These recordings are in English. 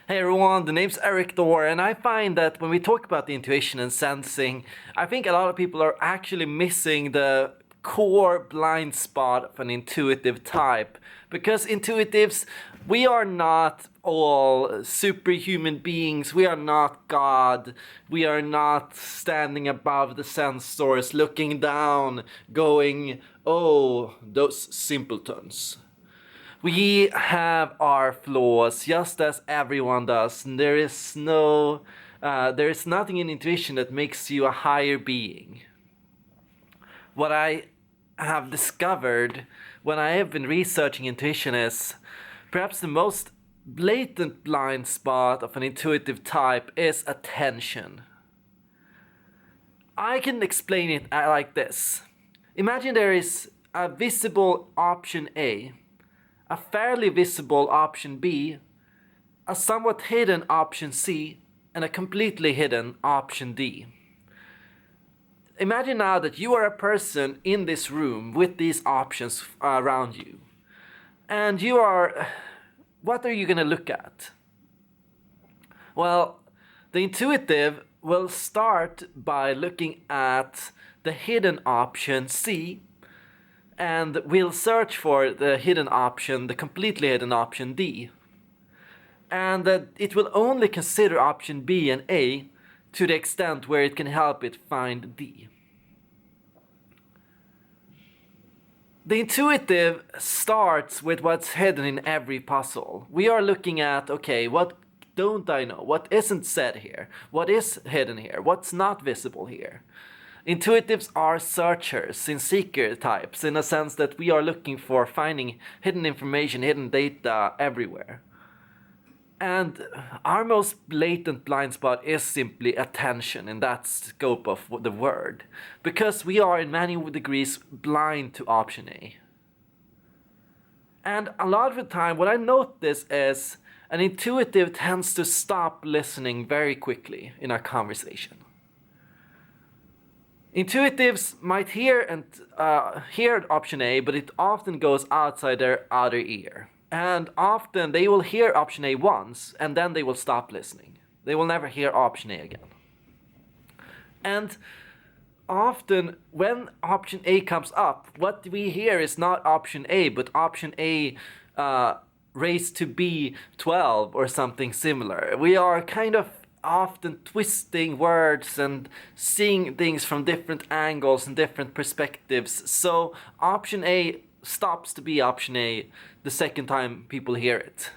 Hey everyone, the name's Eric Thor, and I find that when we talk about the intuition and sensing, I think a lot of people are actually missing the core blind spot of an intuitive type. Because intuitives, we are not all superhuman beings, we are not God, we are not standing above the sensors, looking down, going, oh, those simpletons. We have our flaws just as everyone does, and there is nothing in intuition that makes you a higher being. What I have discovered when I have been researching intuition is perhaps the most blatant blind spot of an intuitive type is attention. I can explain it like this. Imagine there is a visible option A, a fairly visible option B, a somewhat hidden option C, and a completely hidden option D. Imagine now that you are a person in this room with these options around you. And what are you going to look at? Well, the intuitive will start by looking at the hidden option C, and we'll search for the hidden option, the completely hidden option D. And it will only consider option B and A to the extent where it can help it find D. The intuitive starts with what's hidden in every puzzle. We are looking at, okay, what don't I know? What isn't said here? What is hidden here? What's not visible here? Intuitives are searchers and seeker types in a sense that we are looking for finding hidden information, hidden data everywhere. And our most blatant blind spot is simply attention in that scope of the word. Because we are in many degrees blind to option A. And a lot of the time what I notice is an intuitive tends to stop listening very quickly in a conversation. Intuitives might hear option A, but it often goes outside their outer ear. And often they will hear option A once, and then they will stop listening. They will never hear option A again. And often when option A comes up, what we hear is not option A, but option A raised to B 12 or something similar. We are kind of often twisting words and seeing things from different angles and different perspectives. So option A stops to be option A the second time people hear it.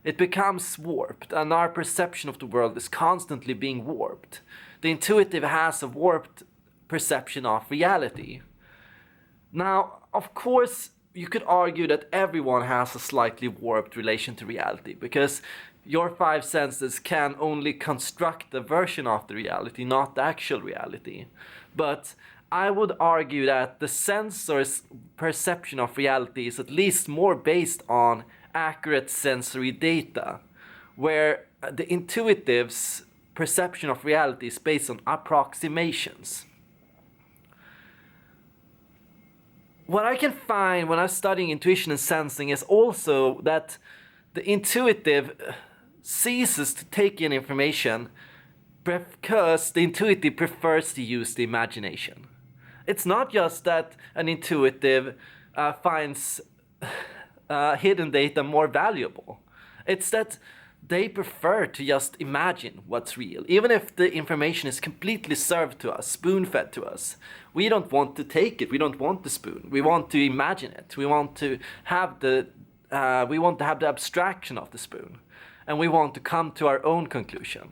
It becomes warped, and our perception of the world is constantly being warped. The intuitive has a warped perception of reality. Now, of course, you could argue that everyone has a slightly warped relation to reality, because your five senses can only construct a version of the reality, not the actual reality. But I would argue that the sensor's perception of reality is at least more based on accurate sensory data, where the intuitive's perception of reality is based on approximations. What I can find when I'm studying intuition and sensing is also that the intuitive ceases to take in information because the intuitive prefers to use the imagination. It's not just that an intuitive finds hidden data more valuable. It's that they prefer to just imagine what's real. Even if the information is completely served to us, spoon-fed to us, we don't want to take it. We don't want the spoon. We want to imagine it. We want to have the abstraction of the spoon. And we want to come to our own conclusion.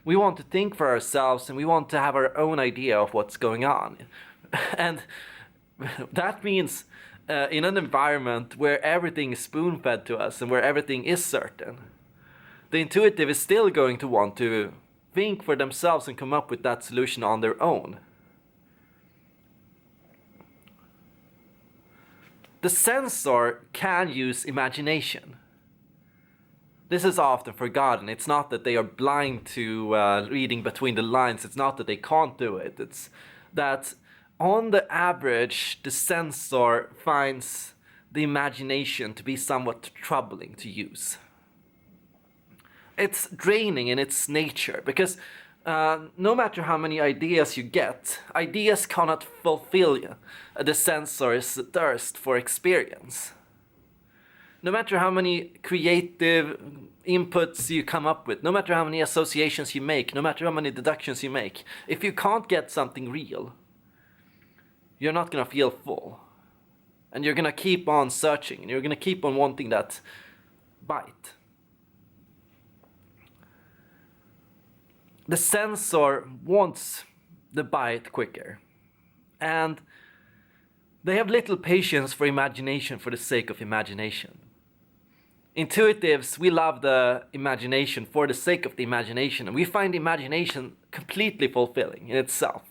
We want to think for ourselves, and we want to have our own idea of what's going on. And that means in an environment where everything is spoon-fed to us and where everything is certain, the intuitive is still going to want to think for themselves and come up with that solution on their own. The sensor can use imagination. This is often forgotten. It's not that they are blind to reading between the lines. It's not that they can't do it. It's that on the average, the sensor finds the imagination to be somewhat troubling to use. it's draining in its nature, because no matter how many ideas you get, ideas cannot fulfill the sensor's thirst for experience. No matter how many creative inputs you come up with, no matter how many associations you make, no matter how many deductions you make, if you can't get something real, you're not gonna feel full. And you're gonna keep on searching, and you're gonna keep on wanting that bite. The sensor wants the bite quicker. And they have little patience for imagination for the sake of imagination. Intuitives, we love the imagination for the sake of the imagination, and we find imagination completely fulfilling in itself.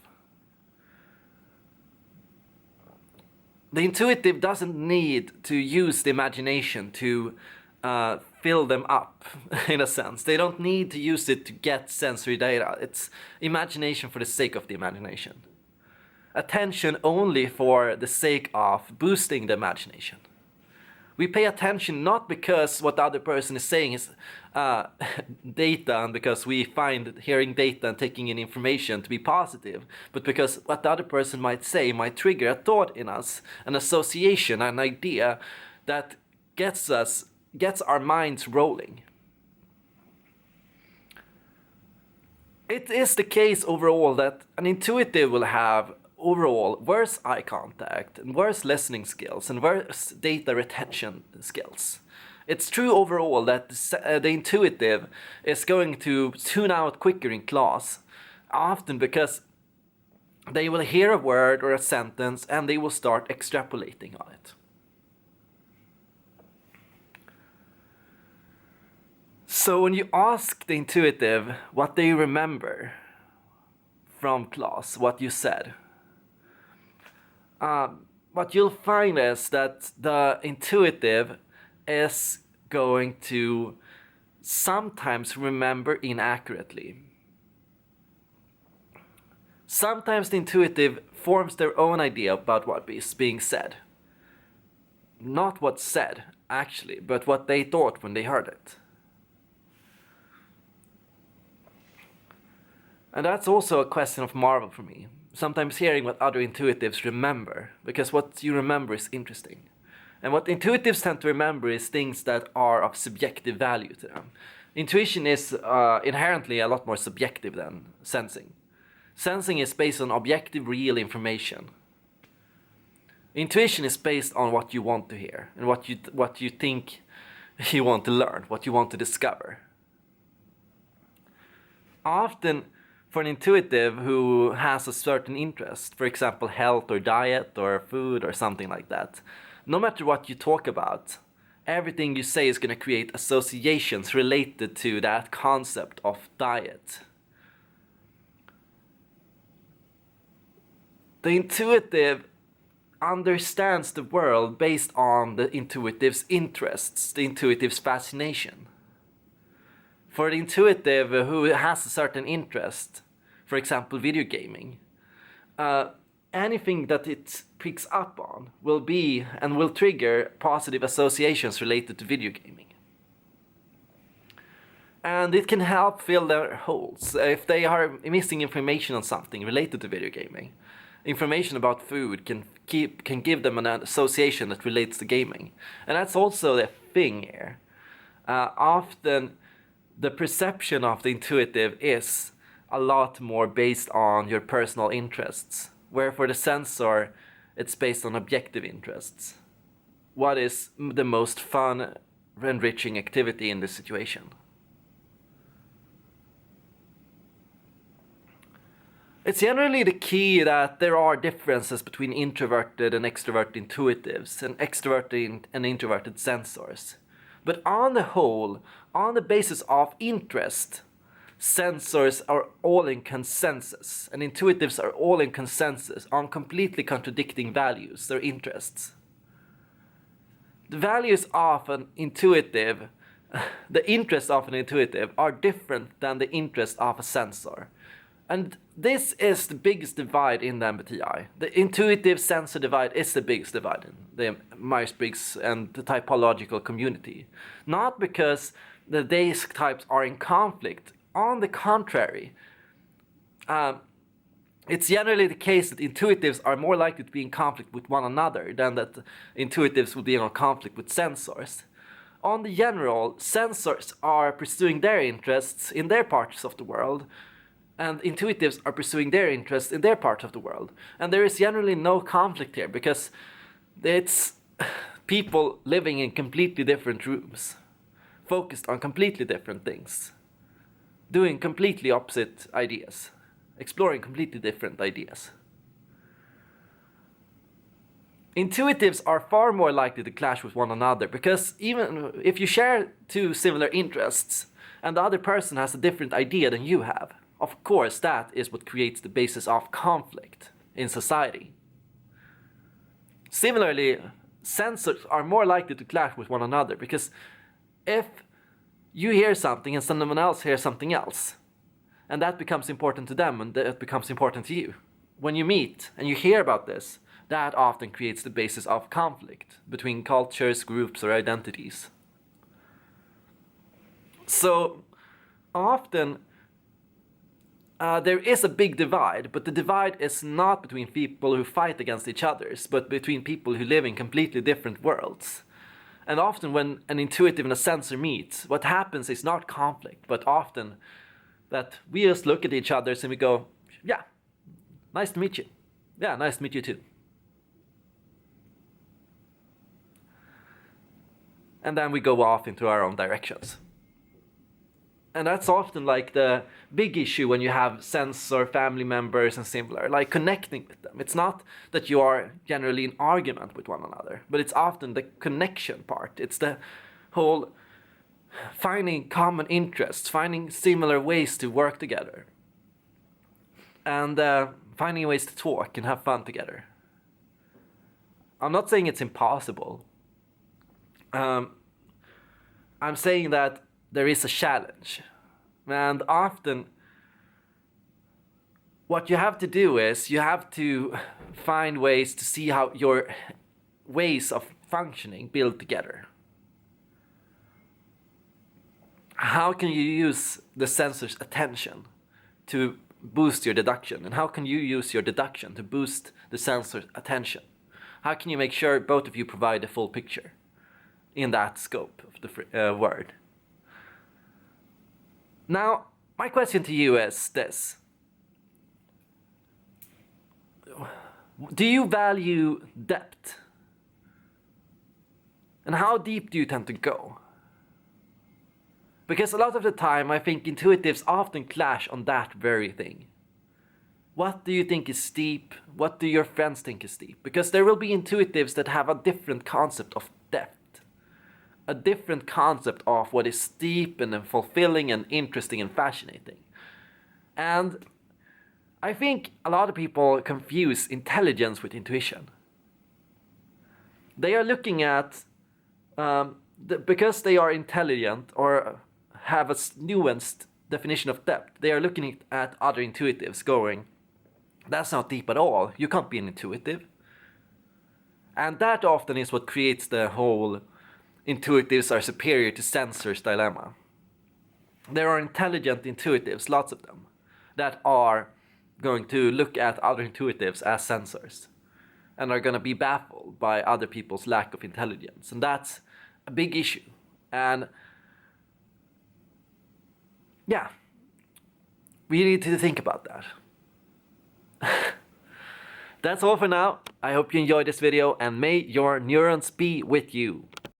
The intuitive doesn't need to use the imagination to fill them up, in a sense. They don't need to use it to get sensory data. It's imagination for the sake of the imagination. Attention only for the sake of boosting the imagination. We pay attention not because what the other person is saying is data, and because we find hearing data and taking in information to be positive, but because what the other person might say might trigger a thought in us, an association, an idea that gets our minds rolling. It is the case overall that an intuitive will have overall worse eye contact and worse listening skills and worse data retention skills. It's true overall that the intuitive is going to tune out quicker in class, often because they will hear a word or a sentence and they will start extrapolating on it. So when you ask the intuitive what they remember from class, what you said, what you'll find is that the intuitive is going to sometimes remember inaccurately. Sometimes the intuitive forms their own idea about what is being said. Not what's said, actually, but what they thought when they heard it. And that's also a question of marvel for me. Sometimes hearing what other intuitives remember, because what you remember is interesting. And what intuitives tend to remember is things that are of subjective value to them. Intuition is inherently a lot more subjective than sensing. Sensing is based on objective, real information. Intuition is based on what you want to hear, and what you think you want to learn, what you want to discover. Often, for an intuitive who has a certain interest, for example health or diet or food or something like that, no matter what you talk about, everything you say is going to create associations related to that concept of diet. The intuitive understands the world based on the intuitive's interests, the intuitive's fascination. For the intuitive who has a certain interest, for example video gaming, anything that it picks up on will be and will trigger positive associations related to video gaming. And it can help fill their holes. If they are missing information on something related to video gaming, information about food can give them an association that relates to gaming. And that's also the thing here. Often the perception of the intuitive is a lot more based on your personal interests, where for the sensor, it's based on objective interests. What is the most fun, enriching activity in this situation? It's generally the key that there are differences between introverted and extroverted intuitives and extroverted and introverted sensors. But on the whole, on the basis of interest, sensors are all in consensus, and intuitives are all in consensus on completely contradicting values, their interests. The values of an intuitive, the interests of an intuitive are different than the interest of a sensor. And this is the biggest divide in the MBTI. The intuitive sensor divide is the biggest divide in the Myers-Briggs and the typological community. Not because that these types are in conflict. On the contrary, it's generally the case that intuitives are more likely to be in conflict with one another than that intuitives will be in conflict with sensors. On the general, sensors are pursuing their interests in their parts of the world, and intuitives are pursuing their interests in their part of the world. And there is generally no conflict here, because it's people living in completely different rooms, focused on completely different things, doing completely opposite ideas, exploring completely different ideas. Intuitives are far more likely to clash with one another, because even if you share two similar interests and the other person has a different idea than you have, of course that is what creates the basis of conflict in society. Similarly, sensors are more likely to clash with one another, because if you hear something and someone else hears something else, and that becomes important to them and that becomes important to you, when you meet and you hear about this, that often creates the basis of conflict between cultures, groups, or identities. So often there is a big divide, but the divide is not between people who fight against each other, but between people who live in completely different worlds. And often when an intuitive and a sensor meet, what happens is not conflict, but often that we just look at each other and we go, yeah, nice to meet you. Yeah, nice to meet you too. And then we go off into our own directions. And that's often like the big issue when you have sensor family members and similar, like connecting with them. It's not that you are generally in argument with one another, but it's often the connection part. It's the whole finding common interests, finding similar ways to work together, and finding ways to talk and have fun together. I'm not saying it's impossible. I'm saying that there is a challenge. And often what you have to do is you have to find ways to see how your ways of functioning build together. How can you use the sensor's attention to boost your deduction? And how can you use your deduction to boost the sensor's attention? How can you make sure both of you provide the full picture in that scope of the word? Now, my question to you is this. Do you value depth? And how deep do you tend to go? Because a lot of the time, I think intuitives often clash on that very thing. What do you think is deep? What do your friends think is deep? Because there will be intuitives that have a different concept of depth. A different concept of what is deep and fulfilling and interesting and fascinating. And I think a lot of people confuse intelligence with intuition. They are looking at, because they are intelligent or have a nuanced definition of depth, they are looking at other intuitives going, that's not deep at all, you can't be an intuitive. And that often is what creates the whole intuitives are superior to sensors dilemma. There are intelligent intuitives, lots of them, that are going to look at other intuitives as sensors and are going to be baffled by other people's lack of intelligence. And that's a big issue. And yeah, we need to think about that. That's all for now. I hope you enjoyed this video, and may your neurons be with you.